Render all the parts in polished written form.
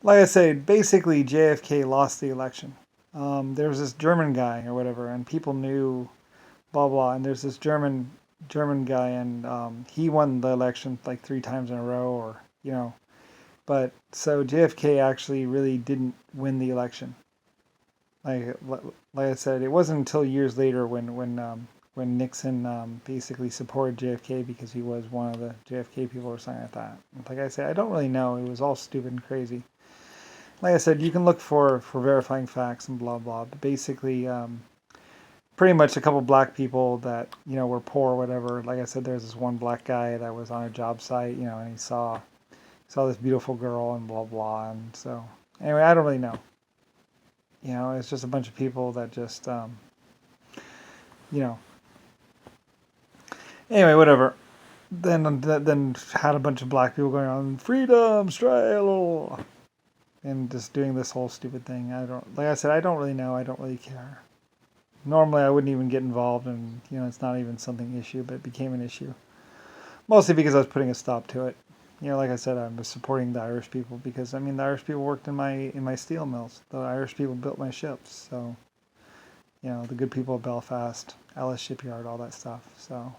like I said, basically JFK lost the election. There was this German guy or whatever, and people knew blah blah. And there's this German guy, and he won the election like 3 times in a row, or But so JFK actually really didn't win the election. Like like I said, it wasn't until years later when Nixon basically supported JFK because he was one of the JFK people or something like that. Like I said, I don't really know. It was all stupid and crazy. Like I said, you can look for verifying facts and blah blah. But basically, pretty much a couple black people that were poor or whatever. Like I said, there's this one black guy that was on a job site, and he saw this beautiful girl and blah blah. And so anyway, I don't really know. It's just a bunch of people that just you know. Anyway, whatever. Then had a bunch of black people going on freedom, struggle, and just doing this whole stupid thing. I don't, like I said, I don't really know. I don't really care. Normally, I wouldn't even get involved, and it's not even something issue, but it became an issue. Mostly because I was putting a stop to it. Like I said, I was supporting the Irish people because the Irish people worked in my steel mills. The Irish people built my ships, so the good people of Belfast, Ellis Shipyard, all that stuff. So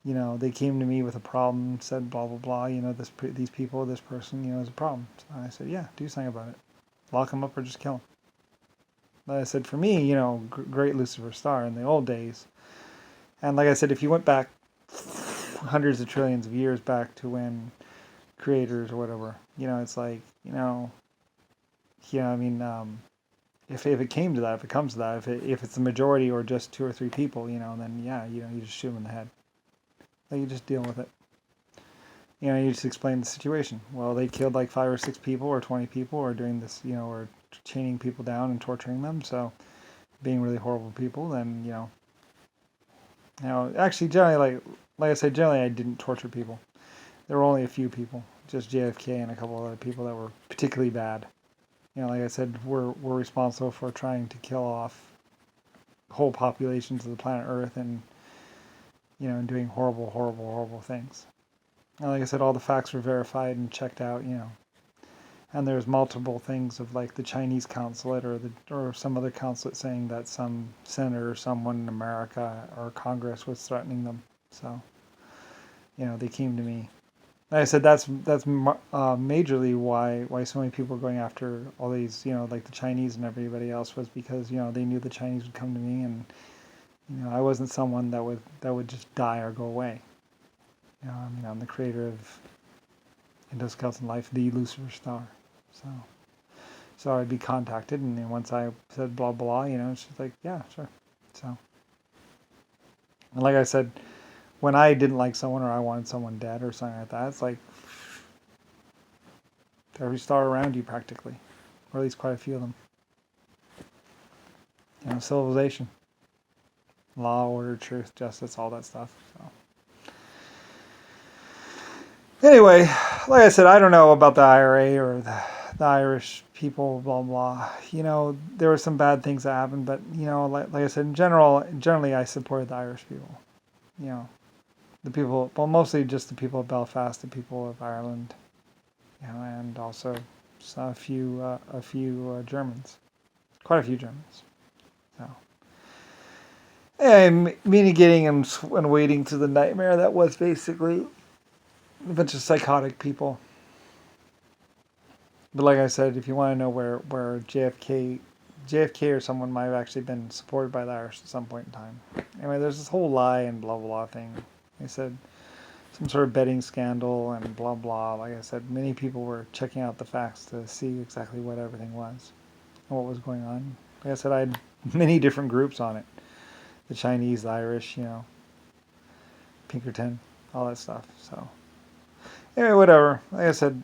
they came to me with a problem, said blah blah blah. These people, this person, is a problem. So I said, yeah, do something about it. Lock them up or just kill them. Like I said, for me, great Lucifer Star in the old days. And like I said, if you went back hundreds of trillions of years back to when creators or whatever, it's like, if it came to that, if it comes to that, if it's the majority or just 2 or 3 people, then yeah, you just shoot them in the head. Like you just deal with it. You just explain the situation. Well, they killed like 5 or 6 people or 20 people or doing this, or chaining people down and torturing them. So being really horrible people, then, actually generally like I said, generally I didn't torture people. There were only a few people, just JFK and a couple other people that were particularly bad. Like I said, we're responsible for trying to kill off whole populations of the planet Earth and, and doing horrible, horrible, horrible things. And like I said, all the facts were verified and checked out, And there's multiple things of like the Chinese consulate or some other consulate saying that some senator or someone in America or Congress was threatening them. So, they came to me. Like I said, that's majorly why so many people are going after all these, like the Chinese and everybody else was because they knew the Chinese would come to me, and I wasn't someone that would just die or go away. I'm the creator of Endoskeleton Life, the Lucifer Star. So I'd be contacted, and then once I said blah blah, it's just like, yeah, sure. So, and like I said, when I didn't like someone or I wanted someone dead or something like that, it's like every star around you practically, or at least quite a few of them. Civilization, law, order, truth, justice, all that stuff. So anyway, like I said, I don't know about the IRA or the Irish people, blah blah. There were some bad things that happened, but like I said, generally I supported the Irish people. The people, well, mostly just the people of Belfast, the people of Ireland, and also a few Germans, quite a few Germans. So, and mitigating and wading through the nightmare that was basically a bunch of psychotic people. But like I said, if you want to know where JFK or someone might have actually been supported by the Irish at some point in time. Anyway, there's this whole lie and blah blah thing. They said some sort of betting scandal and blah blah. Like I said, many people were checking out the facts to see exactly what everything was and what was going on. Like I said, I had many different groups on it. The Chinese, the Irish, Pinkerton, all that stuff. So anyway, whatever. Like I said,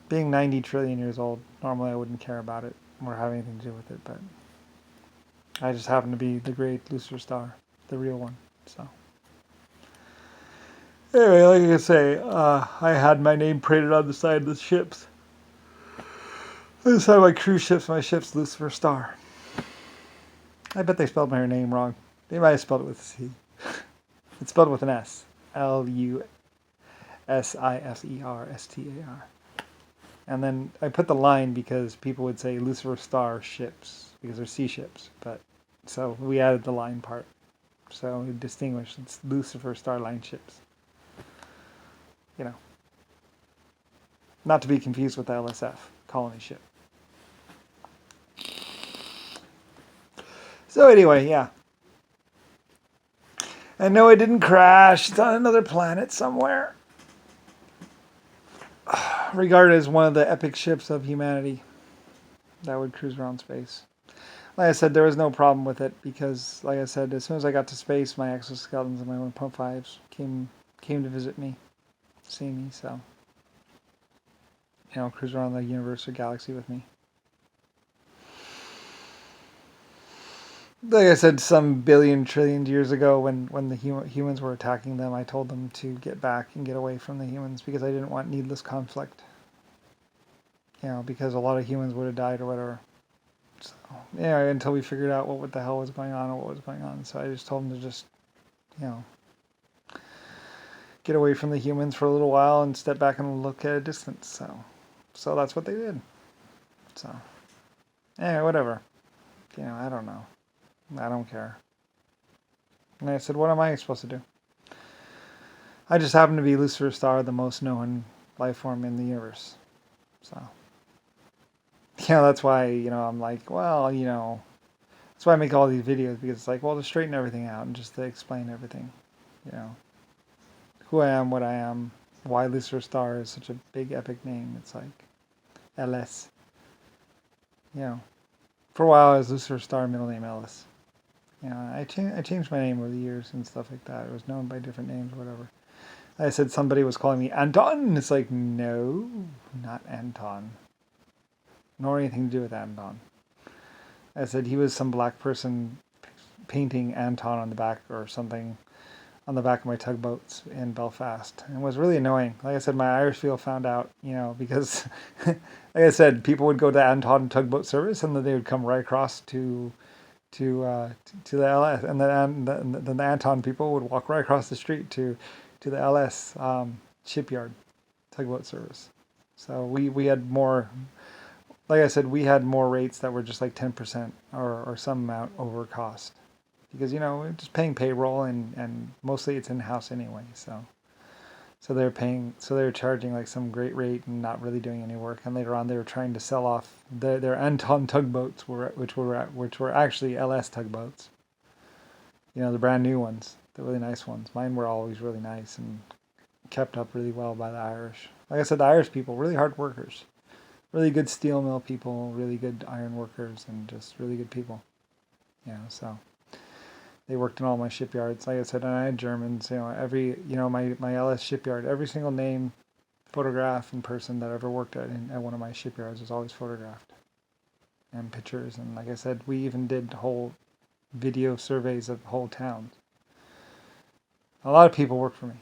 being 90 trillion years old, normally I wouldn't care about it or have anything to do with it, but I just happen to be the great Lucifer Star, the real one. So anyway, like I say, I had my name printed on the side of the ships. On the side of my cruise ships, my ship's Lucifer Star. I bet they spelled my name wrong. They might have spelled it with a C. It's spelled with an S. Lusiferstar. And then I put the line because people would say Lucifer Star ships because they're sea ships. But so we added the line part. So we distinguished it's Lucifer Star Line ships. You know, not to be confused with the LSF colony ship. So anyway, yeah. And no, it didn't crash. It's on another planet somewhere. Regarded as one of the epic ships of humanity that would cruise around space. Like I said, there was no problem with it because, like I said, as soon as I got to space, my exoskeletons and my 1.5s came to visit me, see me. So, cruise around the universe or galaxy with me. Like I said, some billion, trillion years ago, when the humans were attacking them, I told them to get back and get away from the humans because I didn't want needless conflict. Because a lot of humans would have died or whatever. So, until we figured out what the hell was going on or what was going on. So I just told them to just, get away from the humans for a little while and step back and look at a distance. So that's what they did. So, whatever. I don't know. I don't care. And I said, what am I supposed to do? I just happen to be Lucifer Star, the most known life form in the universe. So, that's why, I'm like, well, that's why I make all these videos, because it's like, well, to straighten everything out and just to explain everything, who I am, what I am, why Lucifer Star is such a big epic name. It's like LS. For a while I was Lucifer Star, middle name Ellis. I changed my name over the years and stuff like that. It was known by different names or whatever. I said somebody was calling me Anton. It's like, no, not Anton. Nor anything to do with Anton. I said he was some black person painting Anton on the back or something on the back of my tugboats in Belfast. And it was really annoying. Like I said, my Irish feel found out, because, like I said, people would go to Anton tugboat service and then they would come right across to the LS, and then the Anton people would walk right across the street to the LS shipyard tugboat service. So we had more, like I said, we had more rates that were just like 10% or some amount over cost, because we're just paying payroll and mostly it's in house anyway. So they're charging like some great rate and not really doing any work. And later on, they were trying to sell off their Anton tugboats, which were actually LS tugboats. The brand new ones, the really nice ones. Mine were always really nice and kept up really well by the Irish. Like I said, the Irish people, really hard workers, really good steel mill people, really good iron workers, and just really good people. So. They worked in all my shipyards. Like I said, and I had Germans, my LS shipyard, every single name, photograph, and person that ever worked at one of my shipyards was always photographed. And pictures. And like I said, we even did whole video surveys of whole towns. A lot of people work for me.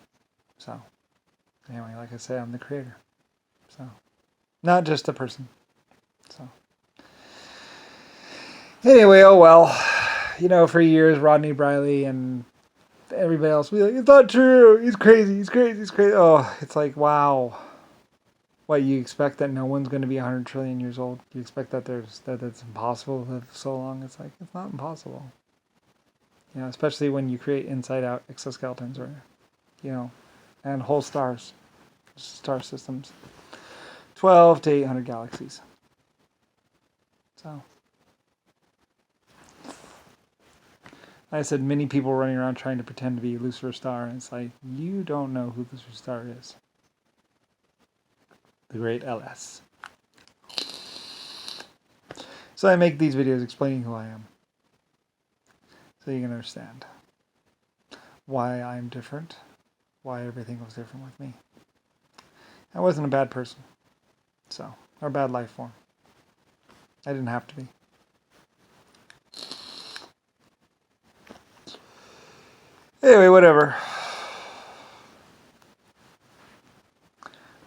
So, anyway, like I said, I'm the creator. So, not just a person. So, anyway, oh well. For years, Rodney Briley and everybody else would be like, it's not true. He's crazy. Oh, it's like, wow. What, you expect that no one's going to be 100 trillion years old? You expect that that's impossible to live so long? It's like, it's not impossible. Especially when you create inside-out exoskeletons and whole star systems. 12 to 800 galaxies. So... I said many people running around trying to pretend to be Lucifer Star, and it's like, you don't know who Lucifer Star is. The great LS. So I make these videos explaining who I am. So you can understand why I'm different, why everything was different with me. I wasn't a bad person, or a bad life form. I didn't have to be. Anyway, whatever.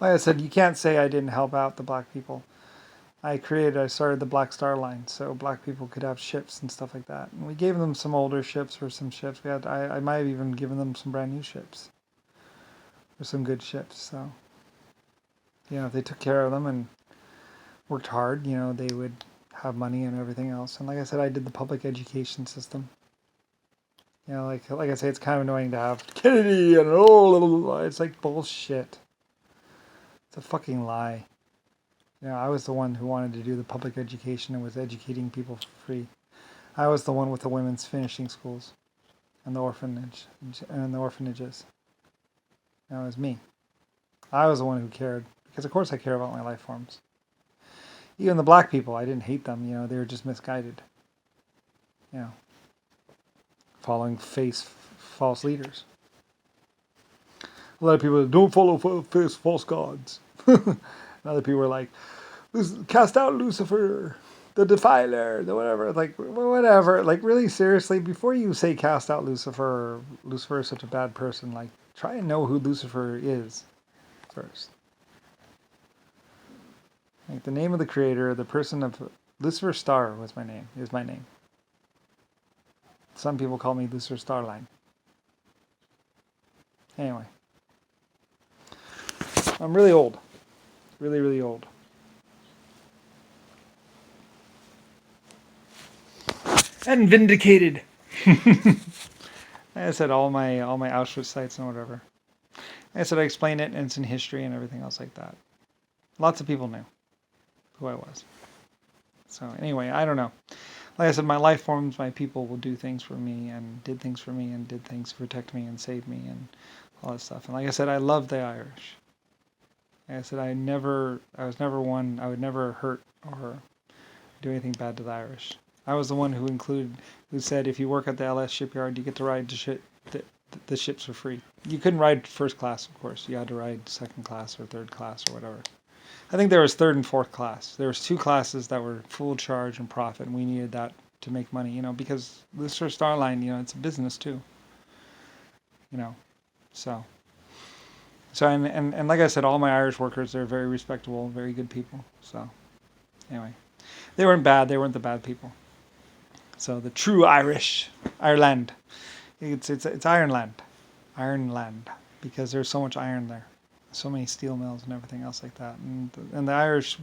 Like I said, you can't say I didn't help out the black people. I started the Black Star Line so black people could have ships and stuff like that. And we gave them some older ships or some ships. I might have even given them some brand new ships. Or some good ships. So, if they took care of them and worked hard, they would have money and everything else. And like I said, I did the public education system. Like I say, it's kind of annoying to have Kennedy and it's like bullshit. It's a fucking lie. I was the one who wanted to do the public education and was educating people for free. I was the one with the women's finishing schools and the orphanages. It was me. I was the one who cared because, of course, I care about my life forms. Even the black people, I didn't hate them. They were just misguided. Following false leaders. A lot of people don't follow false gods. And other people were like, cast out Lucifer, the defiler, the whatever. Like, whatever. Like, really, seriously, before you say cast out Lucifer, or Lucifer is such a bad person, like, try and know who Lucifer is first. Like, the name of the creator, the person of Lucifer Star is my name. Some people call me Lucifer Starline. Anyway. I'm really old. Really, really old. And vindicated. Like I said, all my Auschwitz sites and whatever. Like I said, I explain it and it's in history and everything else like that. Lots of people knew who I was. So anyway, I don't know. Like I said, my life forms, my people will do things for me and did things for me and did things to protect me and save me and all that stuff. And like I said, I love the Irish. Like I said, I would never hurt or do anything bad to the Irish. I was the one who said if you work at the LS shipyard, you get to ride the ships for free. You couldn't ride first class, of course. You had to ride second class or third class or whatever. I think there was third and fourth class. There was 2 classes that were full charge and profit, and we needed that to make money, because Lucifer Starline, it's a business too. So and like I said, all my Irish workers, they're very respectable, very good people. So anyway, they weren't bad. They weren't the bad people. So the true Ireland, it's Ironland, because there's so much iron there, so many steel mills and everything else like that. And the Irish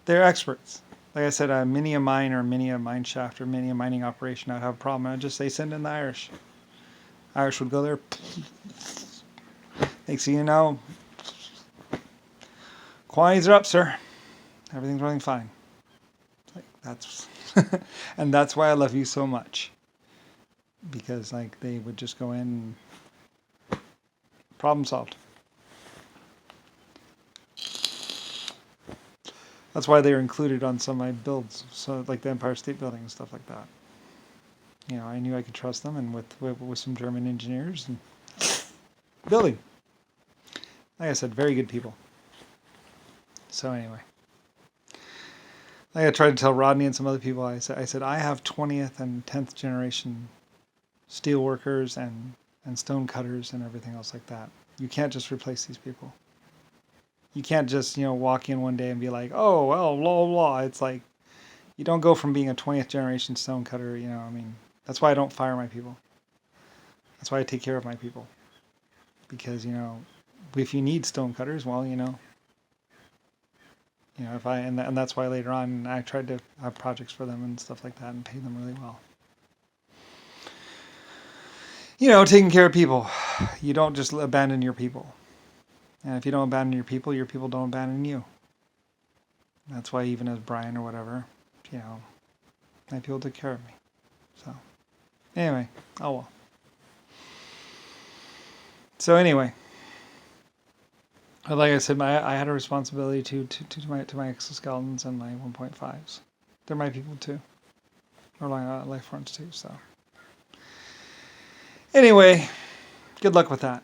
they're experts. Like I said, a mine shaft or a mining operation, I'd have a problem. I'd just say send in the Irish. Irish would go there. Next thing you know, quantities are up, sir. Everything's running fine. Like that's, and that's why I love you so much. Because they would just go in, and problem solved. That's why they were included on some of my builds, so like the Empire State Building and stuff like that. I knew I could trust them, and with some German engineers and building. Like I said, very good people. So anyway, like I tried to tell Rodney and some other people, I said I have 20th and 10th generation steel workers and stone cutters and everything else like that. You can't just replace these people. You can't just, walk in one day and be like, oh, well, blah, blah. It's like, you don't go from being a 20th generation stone cutter, that's why I don't fire my people. That's why I take care of my people. Because, if you need stone cutters, well, if and that's why later on I tried to have projects for them and stuff like that and pay them really well. Taking care of people. You don't just abandon your people. And if you don't abandon your people don't abandon you. That's why even as Brian or whatever, my people took care of me. So, anyway, oh well. So anyway, like I said, I had a responsibility to my exoskeletons and my 1.5s. They're my people too, or my life forms too. So anyway, good luck with that.